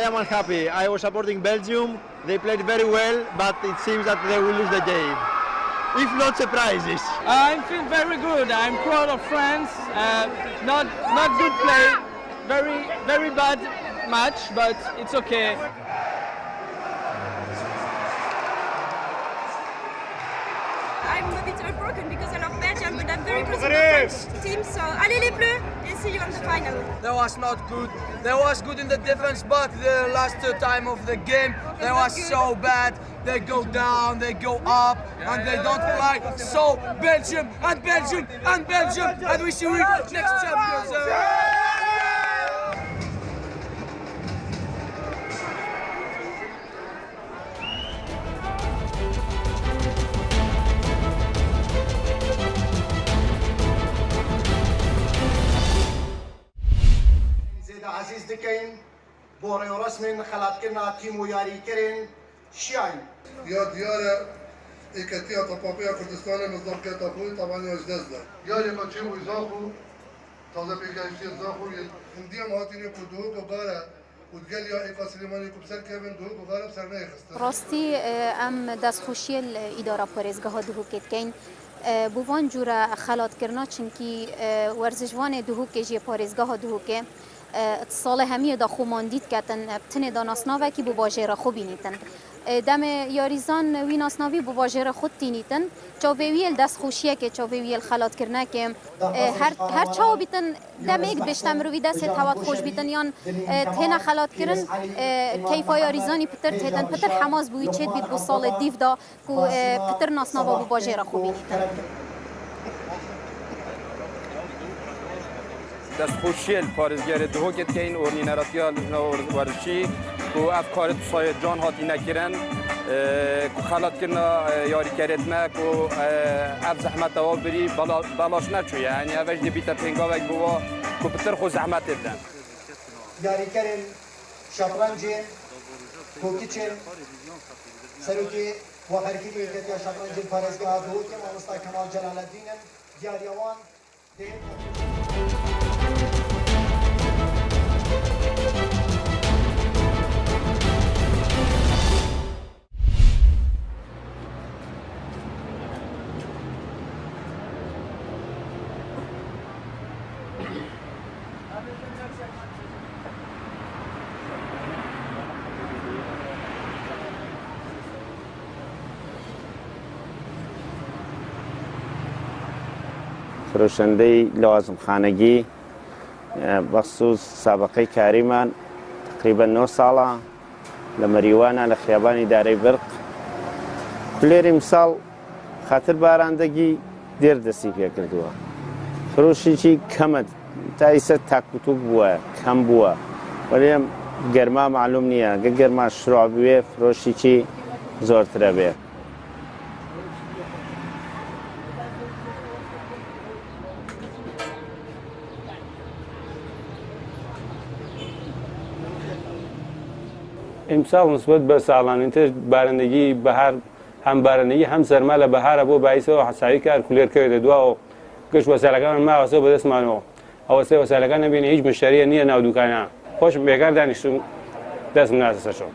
am unhappy. I was supporting Belgium. They played very well, but it seems that they will lose the game. If not surprises. I feel very good. I'm proud of France. Not good play. Very bad match, but it's okay. I'm a bit heartbroken because I love Belgium, but I'm very close to the French team. So allez les Bleus, and see you on the final. That was not good. That was good in the defense, but the last time of the game, that was so bad. They go down, they go up, and they don't fly. So Belgium and Belgium and Belgium, and we see next champions. عزیز دکین بۆ ڕێوەڕەسمێن خەڵاتکردنا تیم و یاریکردن شیعین یا دیاره ایکتیا تاپاپیا کردستان مزداق تاپوی طبعا اجدازده یا یکاچی و زاخو تازه پیگشتی زاخو هندی مهاتینی کو دهۆک و گاره و دگل یا ایکا سلیمانی کو بسر کبن دهۆک و گاره بسر نیخسته راستی ام دستخوشی الاداره پارێزگاها دهۆکت کەین بوان جوره خەڵاتکردنا چونکی وەرزشوان دهۆک جی پارێزگاها دهۆکه اتصال همی دا خوماندید کتن بتنه دا ناسناوه که بو باجر خو بینیتن دم یاریزان وی ناسناوی بو باجر خود تینیتن چاویل دست خوشیه که چاویل خلات کرنه که هر چاو بیتن دم ایک بشتم روی دست هوات خوش بیتن یان تینا خلات کرن کیفا یاریزانی پتر تیتن پتر حماس بوی چید بید بو سال دیف دا که پتر ناسناوه بو باجر خو بینیتن دستخوشی پارێزگەرە دهۆکت کەین ئۆرنینەرەتیا وەرزشی و ئەف کارت سایە جان هاتی نەکردن و خەڵاتکردنا یاریکردمەک و ئەف زەحمەتەوە بری بەڵاش نەچوویە یعنی ئەڤەش دەبیتە پێنگاوێک بووە و پتر خۆ زەحمەت بدەن یاریکردن شەطرەنجێن هۆکیچێن سەرۆکی وەهەرگیری یەکەتیا شەطرەنجێن پارێزگاها دهۆکێ مامۆستا کەمال جەلالەدینن دیاریەوان فروشندەی لەوازمخانەگی بەخصوص سابقەی کاریمان تقریبا 9 ساڵە لە مەریوانە لە خیابانی دارەی برق کولێری مساڵ خاتر باراندەگی دێر دەستی پێ کردووە فرۆشیی کەمە تایسە تاکوتوک بووە کەم بووە وەڵێم گەرما معلوم نییە گە گەرما شڕا بوێ فرۆشیی زۆرترە بێ امسال نسبت به سالانه تر بارندگی بهار هم بارندگی هم سرما له بهار بو باعث او حسایی کار کولر کړی دوا او کښ وسایلګان ما واسه به اسمانو او وسایلګان به هیڅ مشتری نه نه دکانه خوش بیکار دانشتم داس مناسبه شو